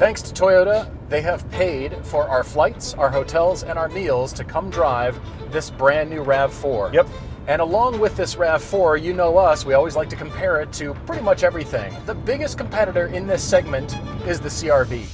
Thanks to Toyota, they have paid for our flights, our hotels, and our meals to come drive this brand new RAV4. Yep. And along with this RAV4, you know us, we always like to compare it to pretty much everything. The biggest competitor in this segment is the CRV.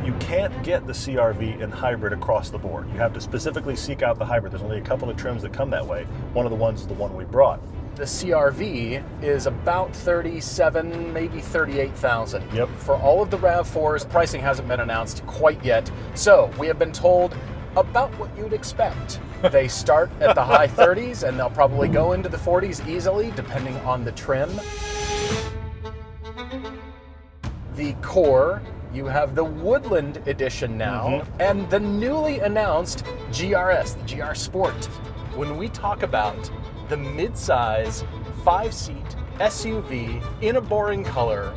You can't get the CRV in hybrid across the board. You have to specifically seek out the hybrid. There's only a couple of trims that come that way. One of the ones is the one we brought. The CRV is about 37, maybe 38,000. Yep. For all of the RAV4s, pricing hasn't been announced quite yet. So we have been told about what you'd expect. They start at the high 30s and they'll probably go into the 40s easily, depending on the trim. The core, you have the Woodland edition now, and the newly announced GRS, the GR Sport. When we talk about the mid-size 5-seat SUV in a boring color,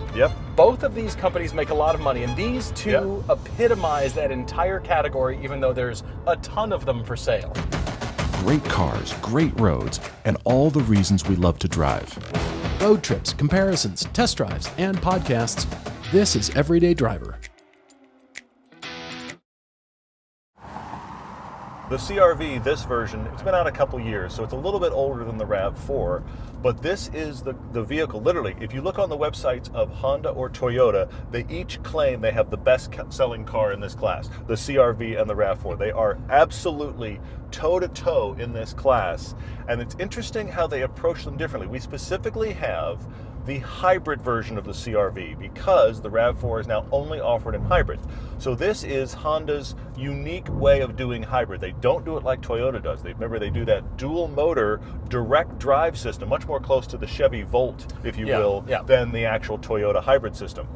both of these companies make a lot of money, and these two epitomize that entire category, even though there's a ton of them for sale. Great cars, great roads, and all the reasons we love to drive. Road trips, comparisons, test drives, and podcasts. This is Everyday Driver. The CRV, this version, it's been out a couple years, so it's a little bit older than the RAV4, but this is the vehicle. Literally, if you look on the websites of Honda or Toyota, they each claim they have the best selling car in this class, the CRV and the RAV4. They are absolutely toe-to-toe in this class, and it's interesting how they approach them differently. We specifically have the hybrid version of the CRV because the RAV4 is now only offered in hybrid. So this is Honda's unique way of doing hybrid. They don't do it like Toyota does. Remember, they do that dual motor direct drive system, much more close to the Chevy Volt, if you will, than the actual Toyota hybrid system.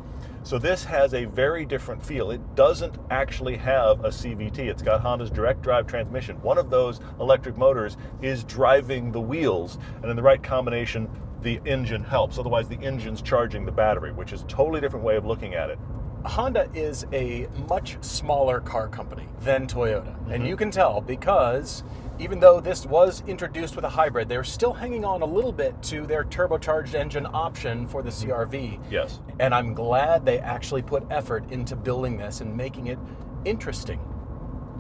So this has a very different feel. It doesn't actually have a CVT. It's got Honda's direct drive transmission. One of those electric motors is driving the wheels, and in the right combination, the engine helps. Otherwise, the engine's charging the battery, which is a totally different way of looking at it. Honda is a much smaller car company than Toyota, and you can tell because even though this was introduced with a hybrid, they're still hanging on a little bit to their turbocharged engine option for the CRV. Yes. And I'm glad they actually put effort into building this and making it interesting,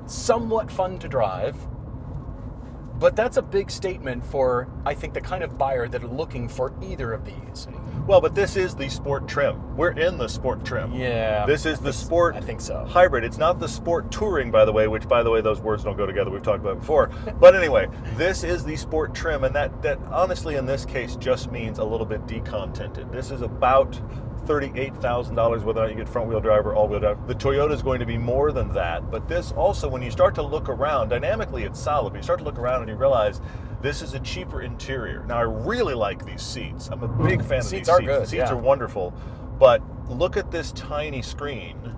somewhat fun to drive. But that's a big statement for, I think, the kind of buyer that are looking for either of these. Well, but this is the sport trim. We're in the sport trim. Yeah. This is the sport I think so. hybrid. It's not the sport touring, by the way, which, by the way, those words don't go together. We've talked about it before. But anyway, this is the sport trim, and that honestly, in this case, just means a little bit decontented. This is about $38,000 whether or not you get front-wheel drive or all-wheel drive. The Toyota is going to be more than that, but this also, when you start to look around, dynamically it's solid, but you start to look around and you realize this is a cheaper interior. Now, I really like these seats. I'm a big fan of these seats. Good, The seats are wonderful, but look at this tiny screen.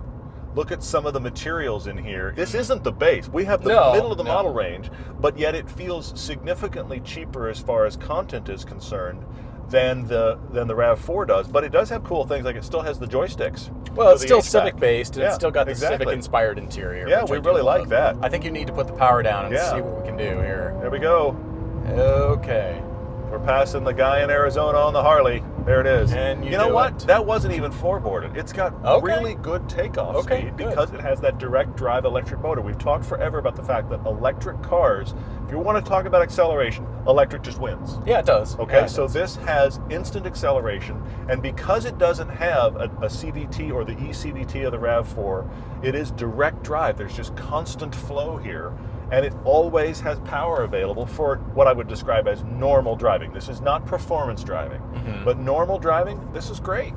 Look at some of the materials in here. This isn't the base. We have the middle of the model range, but yet it feels significantly cheaper as far as content is concerned than the RAV4 does, but it does have cool things, like it still has the joysticks. Well, it's still Civic based, and it's still got the Civic inspired interior. Yeah, we really like that. I think you need to put the power down and see what we can do here. There we go. Okay. We're passing the guy in Arizona on the Harley. There it is. And you know what? That wasn't even floorboarded. It's got really good takeoff speed because it has that direct drive electric motor. We've talked forever about the fact that electric cars, if you want to talk about acceleration, electric just wins. Yeah, it does. Okay, so this has instant acceleration, and because it doesn't have a CVT or the eCVT of the RAV4, it is direct drive. There's just constant flow here. And it always has power available for what I would describe as normal driving. This is not performance driving, but normal driving, this is great.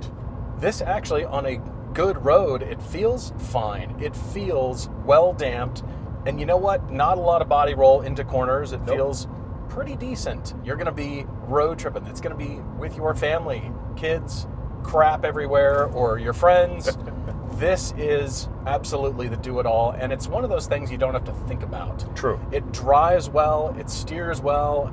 This actually, on a good road, it feels fine. It feels well damped. And you know what? Not a lot of body roll into corners. It feels pretty decent. You're going to be road tripping. It's going to be with your family, kids, crap everywhere, or your friends. This is absolutely the do-it-all, and it's one of those things you don't have to think about. True. It drives well, it steers well,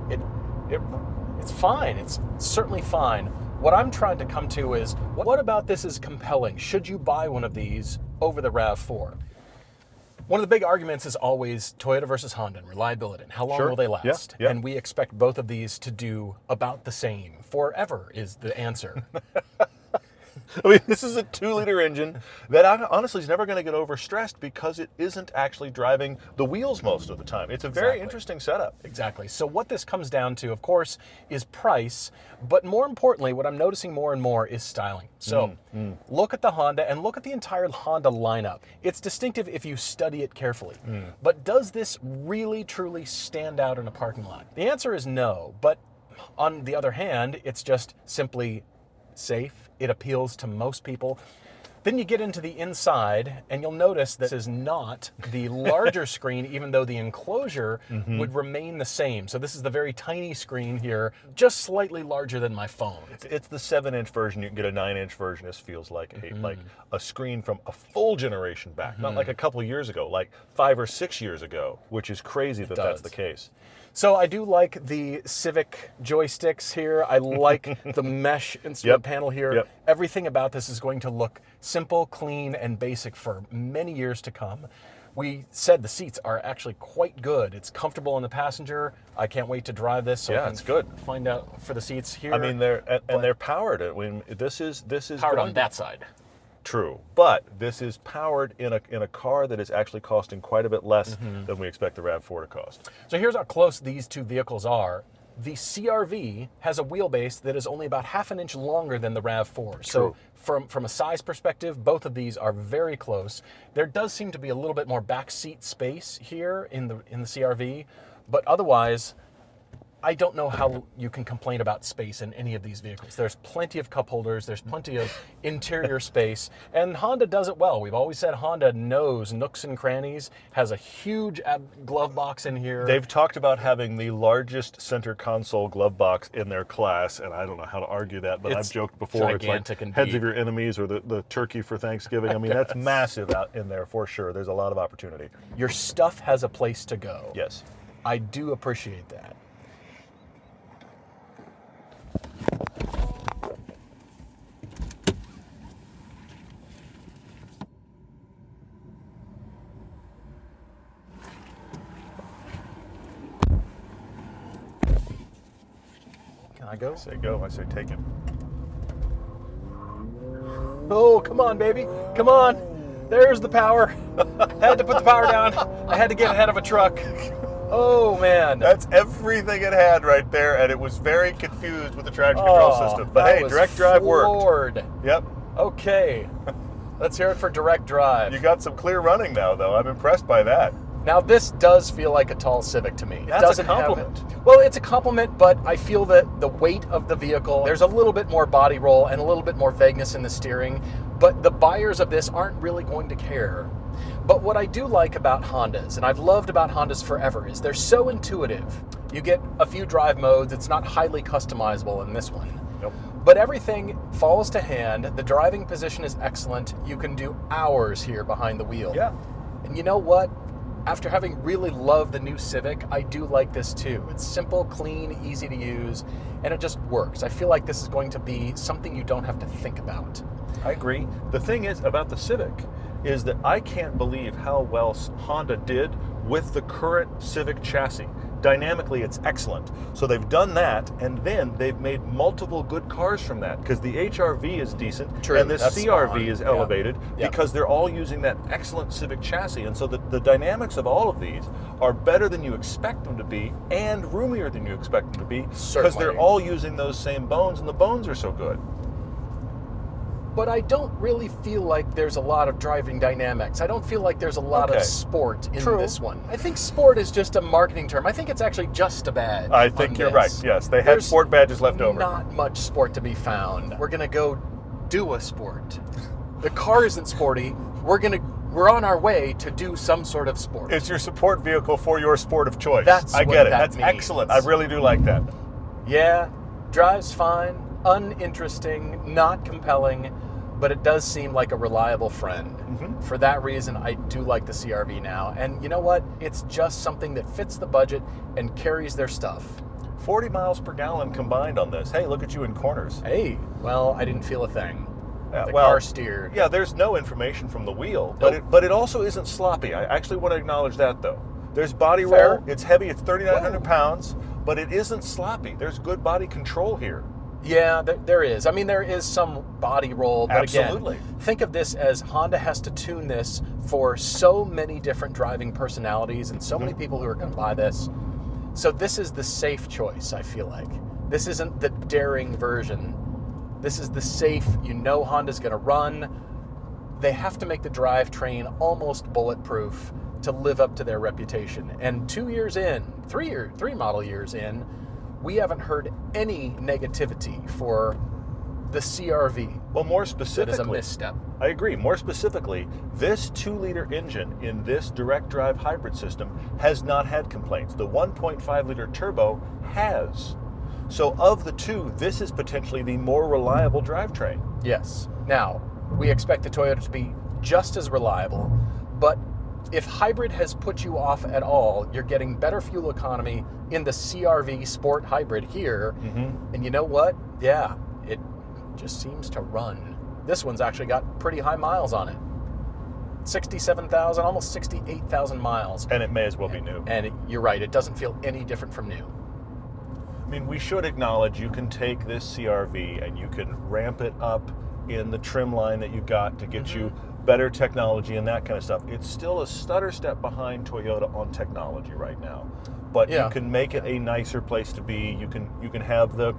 it's fine. It's certainly fine. What I'm trying to come to is, what about this is compelling? Should you buy one of these over the RAV4? One of the big arguments is always Toyota versus Honda and reliability, and how long will they last? And we expect both of these to do about the same. Forever is the answer. I mean, this is a 2-liter engine that honestly is never going to get overstressed because it isn't actually driving the wheels most of the time. It's a very interesting setup. Exactly. So what this comes down to, of course, is price, but more importantly, what I'm noticing more and more is styling. So look at the Honda and look at the entire Honda lineup. It's distinctive if you study it carefully. But does this really, truly stand out in a parking lot? The answer is no, but on the other hand, it's just simply safe. It appeals to most people. Then you get into the inside, and you'll notice this is not the larger screen, even though the enclosure would remain the same. So this is the very tiny screen here, just slightly larger than my phone. It's the 7-inch version. You can get a 9-inch version. This feels like a screen from a full generation back, not like a couple of years ago, like 5 or 6 years ago, which is crazy that that's the case. So I do like the Civic joysticks here. I like the mesh instrument panel here. Everything about this is going to look simple, clean, and basic for many years to come. We said the seats are actually quite good. It's comfortable in the passenger. I can't wait to drive this. So it's good. Find out for the seats here. I mean, they're powered. I mean, this is powered on that side. True, but this is powered in a car that is actually costing quite a bit less than we expect the RAV4 to cost. So here's how close these two vehicles are. The CRV has a wheelbase that is only about half an inch longer than the RAV4. So from a size perspective, both of these are very close. There does seem to be a little bit more back seat space here in the CRV, but otherwise, I don't know how you can complain about space in any of these vehicles. There's plenty of cup holders, there's plenty of interior space, and Honda does it well. We've always said Honda knows nooks and crannies, has a huge glove box in here. They've talked about having the largest center console glove box in their class, and I don't know how to argue that, but I've joked before, it's like heads of your enemies or the turkey for Thanksgiving. I mean, that's massive out in there for sure. There's a lot of opportunity. Your stuff has a place to go. Yes. I do appreciate that. Can I go? I say go, I say take him. Oh, come on, baby. Come on. There's the power. Had to put the power down. I had to get ahead of a truck. Oh, man. That's everything it had right there, and it was very confused with the traction control system. But hey, direct drive worked. Yep. Okay. Let's hear it for direct drive. You got some clear running now, though. I'm impressed by that. Now, this does feel like a tall Civic to me. That's a compliment. Well, it's a compliment, but I feel that the weight of the vehicle, there's a little bit more body roll and a little bit more vagueness in the steering, but the buyers of this aren't really going to care. But what I do like about Hondas, and I've loved about Hondas forever, is they're so intuitive. You get a few drive modes. It's not highly customizable in this one. Nope. But everything falls to hand. The driving position is excellent. You can do hours here behind the wheel. Yeah. And you know what? After having really loved the new Civic, I do like this too. It's simple, clean, easy to use, and it just works. I feel like this is going to be something you don't have to think about. I agree. The thing is about the Civic is that I can't believe how well Honda did with the current Civic chassis. Dynamically, it's excellent. So they've done that, and then they've made multiple good cars from that, because the HRV is decent, and this CRV is elevated, because they're all using that excellent Civic chassis. And so the dynamics of all of these are better than you expect them to be, and roomier than you expect them to be, because they're all using those same bones, and the bones are so good. But I don't really feel like there's a lot of driving dynamics. I don't feel like there's a lot of sport in this one. I think sport is just a marketing term. I think it's actually just a badge. I think you're right. Yes, they had sport badges left over. Not much sport to be found. We're going to go do a sport. The car isn't sporty. We're on our way to do some sort of sport. It's your support vehicle for your sport of choice. I get it. That's excellent. I really do like that. Yeah, drives fine, uninteresting, not compelling, but it does seem like a reliable friend. For that reason, I do like the CRV now. And you know what? It's just something that fits the budget and carries their stuff. 40 miles per gallon combined on this. Hey, look at you in corners. Hey, well, I didn't feel a thing. The car steered. Yeah, there's no information from the wheel, but it also isn't sloppy. I actually want to acknowledge that, though. There's body roll. It's heavy. It's 3,900 pounds, but it isn't sloppy. There's good body control here. Yeah, there is. I mean, there is some body roll, but Absolutely. again, think of this as Honda has to tune this for so many different driving personalities and so many people who are going to buy this. So this is the safe choice, I feel like. This isn't the daring version. This is the safe, Honda's going to run. They have to make the drivetrain almost bulletproof to live up to their reputation. And 2 years in, three model years in, we haven't heard any negativity for the CRV. Well, more That specifically, is a misstep. I agree. More specifically, this 2-liter engine in this direct drive hybrid system has not had complaints. The 1.5-liter turbo has. So of the two, this is potentially the more reliable drivetrain. Yes. Now, we expect the Toyota to be just as reliable, but if hybrid has put you off at all, you're getting better fuel economy in the CRV Sport Hybrid here. And you know what? Yeah, it just seems to run. This one's actually got pretty high miles on it. 67,000, almost 68,000 miles. And it may as well be new. And you're right, it doesn't feel any different from new. I mean, we should acknowledge you can take this CRV and you can ramp it up in the trim line that you got to get you better technology and that kind of stuff. It's still a stutter step behind Toyota on technology right now. But you can make it a nicer place to be. You can have the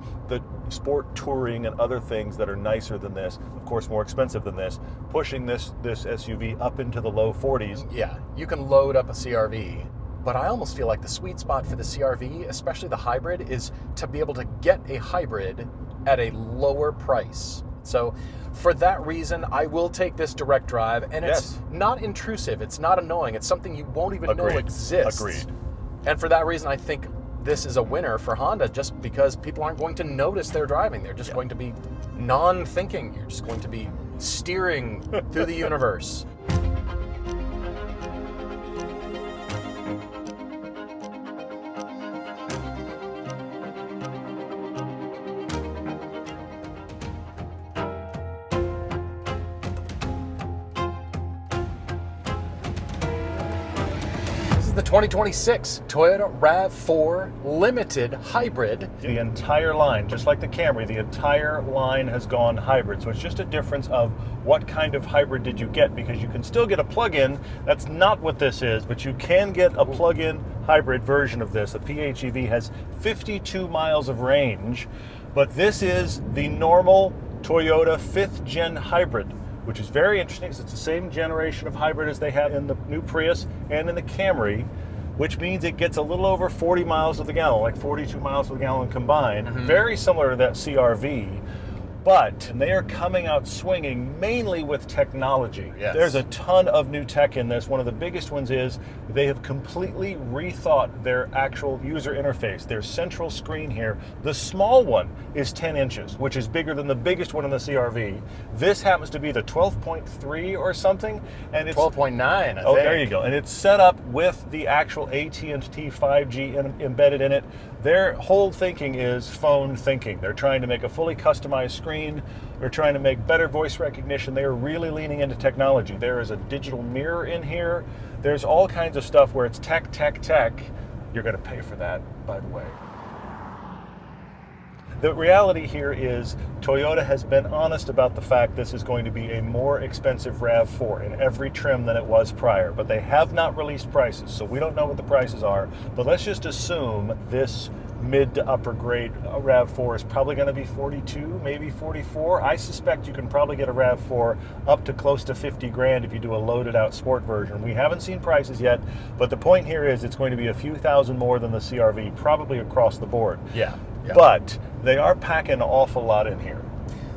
sport touring and other things that are nicer than this, of course more expensive than this, pushing this SUV up into the low 40s. Yeah, you can load up a CRV, but I almost feel like the sweet spot for the CRV, especially the hybrid, is to be able to get a hybrid at a lower price. So for that reason, I will take this direct drive, and it's not intrusive, it's not annoying, it's something you won't even know exists. Agreed. And for that reason, I think this is a winner for Honda, just because people aren't going to notice they're driving. They're just going to be non-thinking. You're just going to be steering through the universe. The 2026 Toyota RAV4 Limited Hybrid. The entire line, just like the Camry, the entire line has gone hybrid. So it's just a difference of what kind of hybrid did you get, because you can still get a plug-in. That's not what this is, but you can get a plug-in hybrid version of this. The PHEV has 52 miles of range, but this is the normal Toyota 5th gen hybrid, which is very interesting because it's the same generation of hybrid as they have in the new Prius and in the Camry, which means it gets a little over 40 miles to the gallon, like 42 miles to the gallon combined. Very similar to that CRV, but they are coming out swinging mainly with technology. Yes. There's a ton of new tech in this. One of the biggest ones is they have completely rethought their actual user interface. Their central screen here, the small one is 10 inches, which is bigger than the biggest one in the CRV. This happens to be the 12.3 or something, and it's 12.9, I think. Oh, there you go. And it's set up with the actual AT&T 5G embedded in it. Their whole thinking is phone thinking. They're trying to make a fully customized screen. They're trying to make better voice recognition. They are really leaning into technology. There is a digital mirror in here. There's all kinds of stuff where it's tech, tech, tech. You're going to pay for that, by the way. The reality here is Toyota has been honest about the fact this is going to be a more expensive RAV4 in every trim than it was prior, but they have not released prices, so we don't know what the prices are. But let's just assume this mid to upper grade RAV4 is probably going to be 42, maybe 44. I suspect you can probably get a RAV4 up to close to 50 grand if you do a loaded out sport version. We haven't seen prices yet, but the point here is it's going to be a few thousand more than the CRV, probably across the board. Yeah. But they are packing an awful lot in here.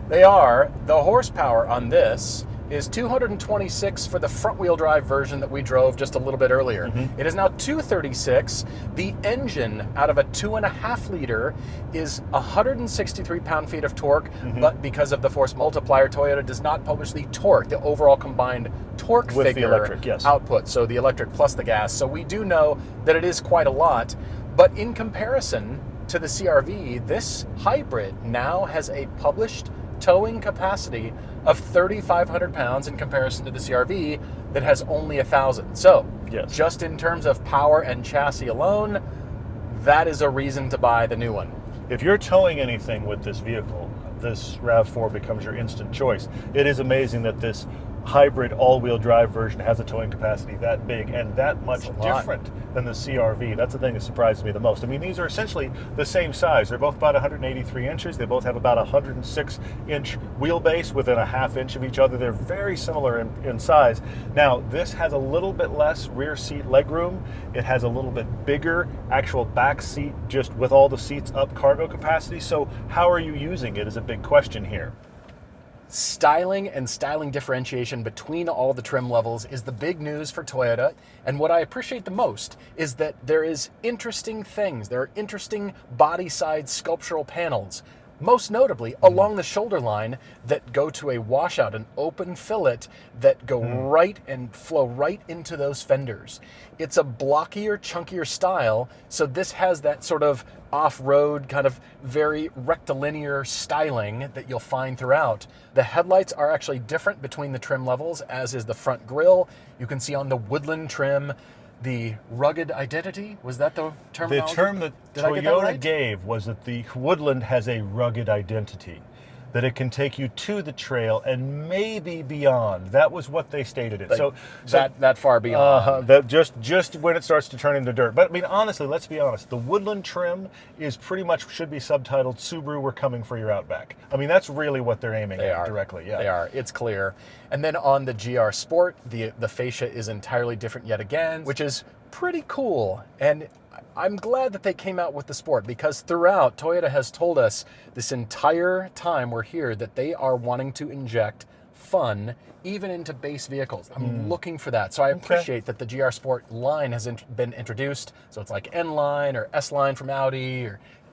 They are. The horsepower on this is 226 for the front-wheel drive version that we drove just a little bit earlier. It is now 236. The engine out of a 2.5-liter is 163 pound-feet of torque, but because of the force multiplier, Toyota does not publish the torque, the overall combined torque With figure the electric, yes. output, so the electric plus the gas. So we do know that it is quite a lot, but in comparison to the CRV, this hybrid now has a published towing capacity of 3,500 pounds in comparison to the CRV that has only 1,000. So, just in terms of power and chassis alone, that is a reason to buy the new one. if you're towing anything with this vehicle, this RAV4 becomes your instant choice. It is amazing that this hybrid all-wheel drive version has a towing capacity that big and that much different than the CRV. That's the thing that surprises me the most. I mean, these are essentially the same size. They're both about 183 inches. They both have about 106-inch wheelbase within a half inch of each other. They're very similar in size. Now, this has a little bit less rear seat legroom. It has a little bit bigger actual back seat, just with all the seats up cargo capacity. So how are you using it is a big question here. Styling and styling differentiation between all the trim levels is the big news for Toyota. And what I appreciate the most is that there is interesting things. There are interesting body side sculptural panels, most notably along the shoulder line, that go to a washout, an open fillet that go right and flow right into those fenders. It's a blockier, chunkier style, so this has that sort of off-road, kind of very rectilinear styling that you'll find throughout. The headlights are actually different between the trim levels, as is the front grille. You can see on the Woodland trim the rugged identity. Was that the terminology? The term that Toyota gave was that the Woodland has a rugged identity, that it can take you to the trail and maybe beyond. That was what they stated it. Like so that far beyond. That just when it starts to turn into dirt. But I mean, honestly, let's be honest. The Woodland trim is pretty much should be subtitled "Subaru, we're coming for your Outback." I mean, that's really what they're aiming at directly. Yeah, they are. It's clear. And then on the GR Sport, the fascia is entirely different yet again, which is pretty cool. And I'm glad that they came out with the Sport, because throughout, Toyota has told us this entire time we're here that they are wanting to inject fun even into base vehicles. I'm looking for that. So I appreciate that the GR Sport line has been introduced. So it's like N-Line or S-Line from Audi.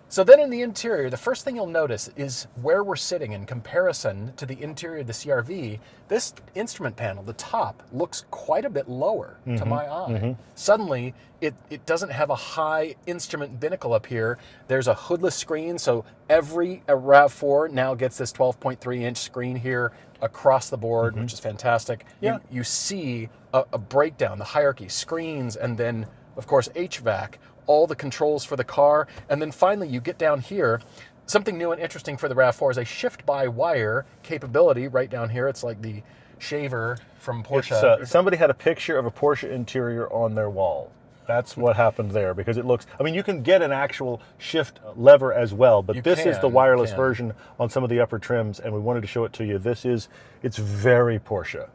So then in the interior, the first thing you'll notice is where we're sitting in comparison to the interior of the CRV. This instrument panel, the top, looks quite a bit lower to my eye. Suddenly, it doesn't have a high instrument binnacle up here. There's a hoodless screen, so every RAV4 now gets this 12.3-inch screen here across the board, which is fantastic. Yeah. You see a breakdown, the hierarchy, screens, and then, of course, HVAC, all the controls for the car, and then finally you get down here. Something new and interesting for the RAV4 is a shift-by-wire capability right down here. It's like the shaver from Porsche. Somebody had a picture of a Porsche interior on their wall. That's what happened there, because it looks, I mean, you can get an actual shift lever as well, but this is the wireless version on some of the upper trims, and we wanted to show it to you. It's very Porsche.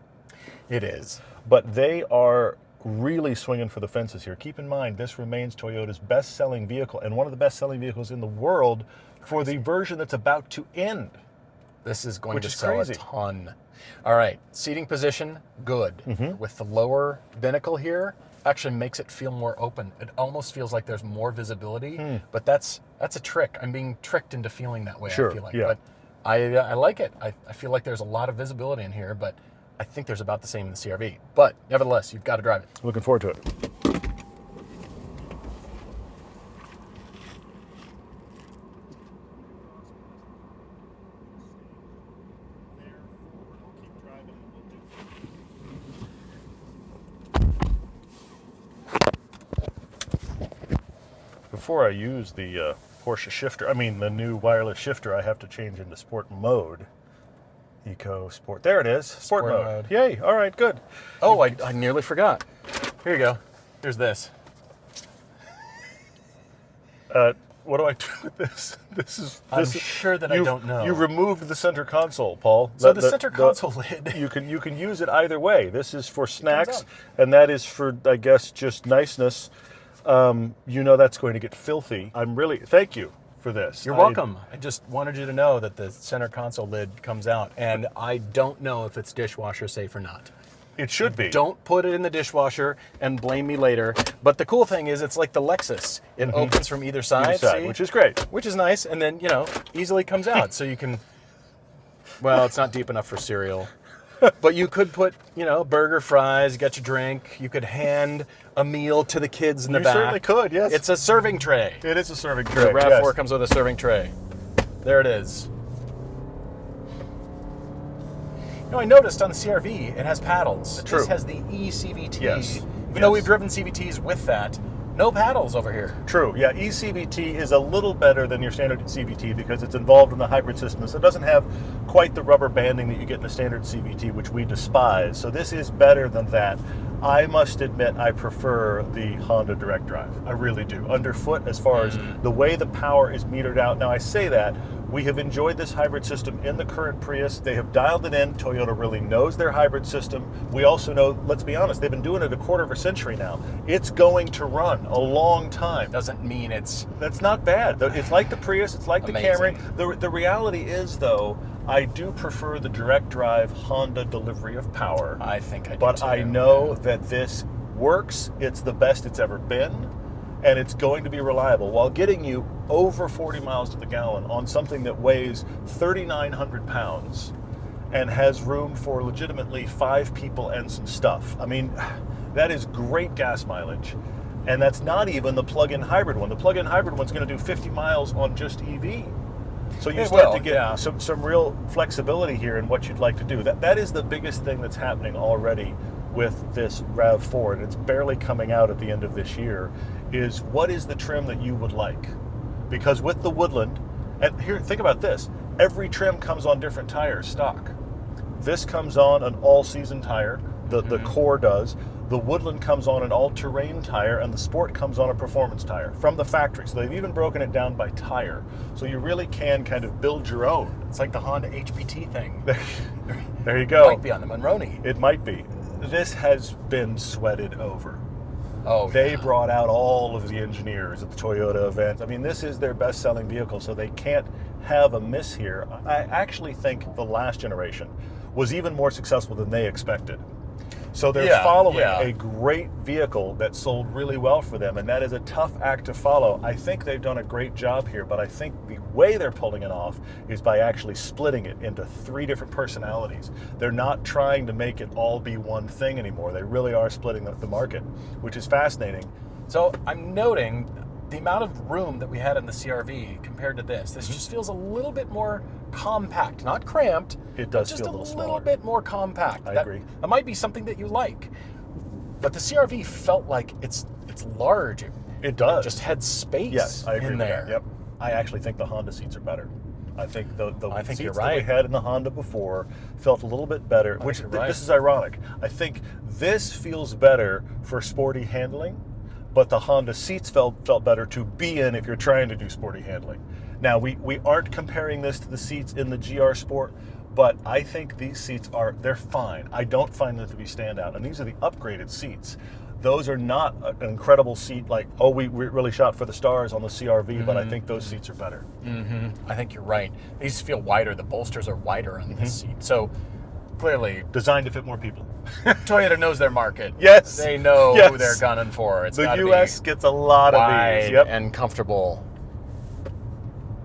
It is. But they are really swinging for the fences here. Keep in mind, this remains Toyota's best-selling vehicle and one of the best-selling vehicles in the world for the version that's about to end. This is going to sell a ton. All right, seating position, good. With the lower binnacle here, actually makes it feel more open. It almost feels like there's more visibility, but that's a trick. I'm being tricked into feeling that way, I feel like. But I like it. I feel like there's a lot of visibility in here, but I think there's about the same in the CRV. But nevertheless, you've got to drive it. Looking forward to it. Before I use the Porsche shifter, the new wireless shifter, I have to change into sport mode. Eco Sport. There it is. Sport mode. Yay. All right, good. Oh, I nearly forgot. Here you go. Here's this. What do I do with this? I'm sure that I don't know. You removed the center console, Paul. So the center console lid. You can use it either way. This is for snacks, and that is for, I guess, just niceness. That's going to get filthy. Thank you for this. You're welcome. I just wanted you to know that the center console lid comes out, and I don't know if it's dishwasher safe or not. It should be. Don't put it in the dishwasher and blame me later. But the cool thing is it's like the Lexus. It opens from either side, see? Which is great. Which is nice, and then, easily comes out. So you can, well, it's not deep enough for cereal. But you could put, burger, fries, you got your drink. You could hand a meal to the kids in the back. You certainly could, yes. It's a serving tray. It is a serving tray. The RAV4 comes with a serving tray. There it is. I noticed on the CRV, it has paddles. True. This has the eCVT. Yes. Even though we've driven CVTs with that, No paddles over here. True, yeah, eCVT is a little better than your standard CVT because it's involved in the hybrid system, so it doesn't have quite the rubber banding that you get in a standard CVT, which we despise. So this is better than that. I must admit I prefer the Honda direct drive. I really do. Underfoot, as far as the way the power is metered out. Now I say that, we have enjoyed this hybrid system in the current Prius. They have dialed it in. Toyota really knows their hybrid system. We also know, let's be honest, they've been doing it a quarter of a century now. It's going to run a long time. Doesn't mean it's... That's not bad. It's like the Prius, it's like Amazing. the Camry. The reality is, though, I do prefer the direct drive Honda delivery of power. I think I do But too. I know that this works. It's the best it's ever been. And it's going to be reliable while getting you over 40 miles to the gallon on something that weighs 3,900 pounds and has room for legitimately 5 people and some stuff. I mean, that is great gas mileage. And that's not even the plug-in hybrid one. The plug-in hybrid one's going to do 50 miles on just EV. So you start to get some real flexibility here in what you'd like to do. That is the biggest thing that's happening already with this RAV4, and it's barely coming out at the end of this year, is what is the trim that you would like? Because with the Woodland, and here, think about this, every trim comes on different tires stock. This comes on an all-season tire, the Core does. The Woodland comes on an all-terrain tire, and the Sport comes on a performance tire from the factory. So they've even broken it down by tire. So you really can kind of build your own. It's like the Honda HPT thing. There you go. It might be on the Monroney. It might be. This has been sweated over. Oh, They brought out all of the engineers at the Toyota event. I mean, this is their best-selling vehicle, so they can't have a miss here. I actually think the last generation was even more successful than they expected. So they're following a great vehicle that sold really well for them, and that is a tough act to follow. I think they've done a great job here, but I think the way they're pulling it off is by actually splitting it into 3 different personalities. They're not trying to make it all be one thing anymore. They really are splitting the market, which is fascinating. So I'm noting the amount of room that we had in the CRV compared to this. This just feels a little bit more compact, not cramped. It does just feel a little smaller. little bit more compact. I agree. That might be something that you like. But the CRV felt like it's large. It does. It just had space Yes, I agree in with there. that. Yep. I actually think the Honda seats are better. I think the I think seats you're that right. we had in the Honda before felt a little bit better, which you're right. this is ironic. I think this feels better for sporty handling, but the Honda seats felt better to be in if you're trying to do sporty handling. Now, we aren't comparing this to the seats in the GR Sport, but I think these seats they're fine. I don't find them to be standout, and these are the upgraded seats. Those are not an incredible seat like, oh, we really shot for the stars on the CRV, but I think those seats are better. I think you're right. These feel wider. The bolsters are wider on this seat. So clearly, Designed to fit more people. Toyota knows their market. Yes. They know Yes. who they're gunning for. It's The gotta US be gets a lot of wide these. Yep. and comfortable.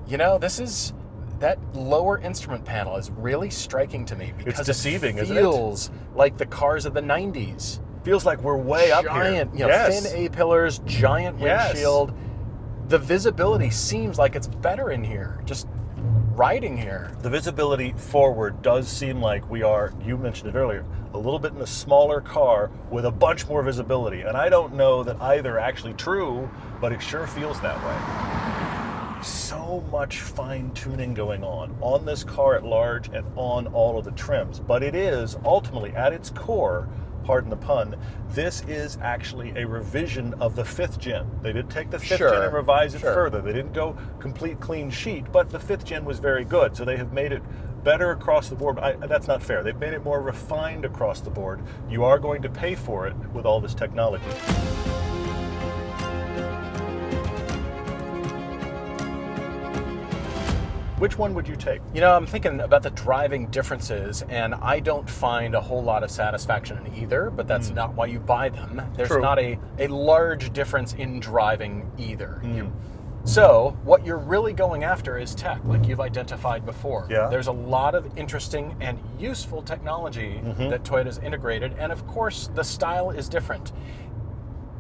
You know, that lower instrument panel is really striking to me because deceiving, it isn't it? feels like the cars of the 90s. Feels like we're way up here. Giant, Yes. thin A-pillars, giant Yes. windshield. The visibility seems like it's better in here, just riding here. The visibility forward does seem like we are, you mentioned it earlier, a little bit in a smaller car with a bunch more visibility. And I don't know that either are actually true, but it sure feels that way. So much fine tuning going on this car at large and on all of the trims. But it is ultimately at its core, pardon the pun, this is actually a revision of the 5th gen. They did take the 5th gen and revise it further. They didn't go complete clean sheet, but the 5th gen was very good. So they have made it better across the board. That's not fair. They've made it more refined across the board. You are going to pay for it with all this technology. Which one would you take? You know, I'm thinking about the driving differences, and I don't find a whole lot of satisfaction in either, but that's not why you buy them. There's True. not a large difference in driving either. So what you're really going after is tech, like you've identified before. Yeah. There's a lot of interesting and useful technology that Toyota's integrated, and of course, the style is different.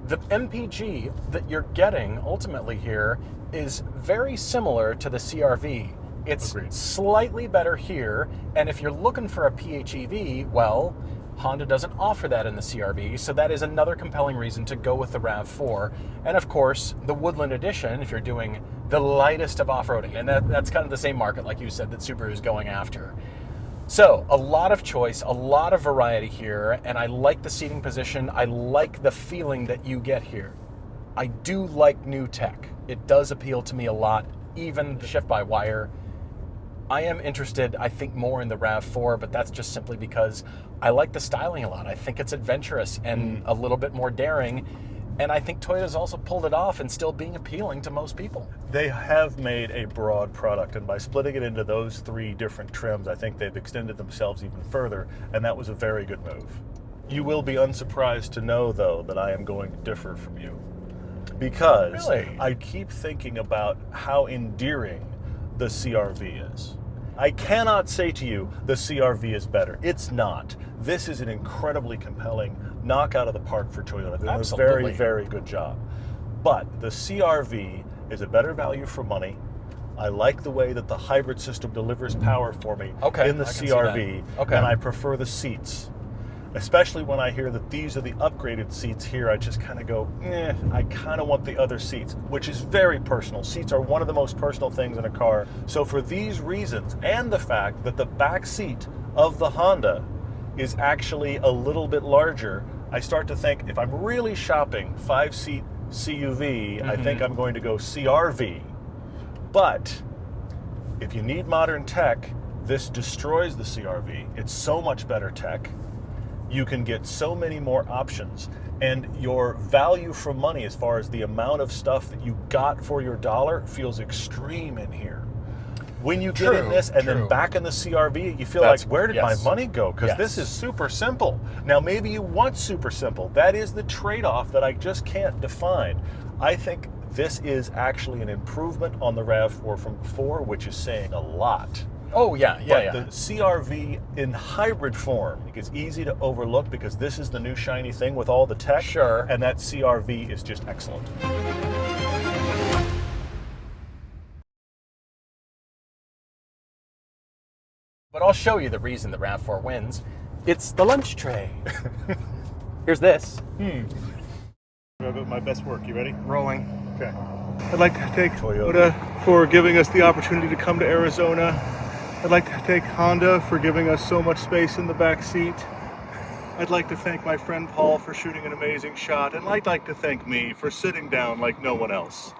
The MPG that you're getting ultimately here is very similar to the CRV. It's Agreed. slightly better here, and if you're looking for a PHEV, well, Honda doesn't offer that in the CRV, so that is another compelling reason to go with the RAV4. And of course, the Woodland Edition, if you're doing the lightest of off-roading, and that's kind of the same market, like you said, that Subaru is going after. So a lot of choice, a lot of variety here, and I like the seating position. I like the feeling that you get here. I do like new tech. It does appeal to me a lot, even the shift-by-wire. I am interested, I think, more in the RAV4, but that's just simply because I like the styling a lot. I think it's adventurous and a little bit more daring, and I think Toyota's also pulled it off and still being appealing to most people. They have made a broad product, and by splitting it into those 3 different trims, I think they've extended themselves even further, and that was a very good move. You will be unsurprised to know, though, that I am going to differ from you. Because Really? I keep thinking about how endearing the CRV is. I cannot say to you the CRV is better. It's not. This is an incredibly compelling knockout of the park for Toyota. They're doing a very, very good job. But the CRV is a better value for money. I like the way that the hybrid system delivers power for me in the CRV, and I prefer the seats. Especially when I hear that these are the upgraded seats here, I just kind of go, I kind of want the other seats, which is very personal. Seats are one of the most personal things in a car. So for these reasons, and the fact that the back seat of the Honda is actually a little bit larger, I start to think, if I'm really shopping 5-seat CUV, I think I'm going to go CRV. But if you need modern tech, this destroys the CRV. It's so much better tech. You can get so many more options, and your value for money as far as the amount of stuff that you got for your dollar feels extreme in here. When you get in this and then back in the CRV, you feel like, where did my money go? Because this is super simple. Now, maybe you want super simple. That is the trade-off that I just can't define. I think this is actually an improvement on the RAV4 from before, which is saying a lot. Oh, yeah. The CRV in hybrid form is easy to overlook because this is the new shiny thing with all the tech. Sure. And that CRV is just excellent. But I'll show you the reason the RAV4 wins. It's the lunch tray. Here's this. My best work. You ready? Rolling. Okay. I'd like to thank Toyota for giving us the opportunity to come to Arizona. I'd like to thank Honda for giving us so much space in the back seat. I'd like to thank my friend Paul for shooting an amazing shot, and I'd like to thank me for sitting down like no one else.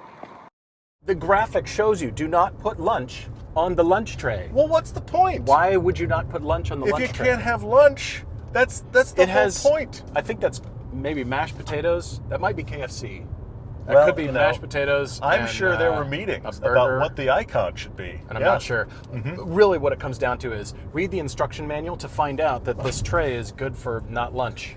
The graphic shows you, do not put lunch on the lunch tray. Well, what's the point? Why would you not put lunch on the lunch tray? If you can't have lunch, that's the whole point. I think that's maybe mashed potatoes. That might be KFC. That Well, could be mashed potatoes. I'm and, sure there were meetings a burger, about what the icon should be. And I'm not sure. Really what it comes down to is read the instruction manual to find out that this tray is good for not lunch.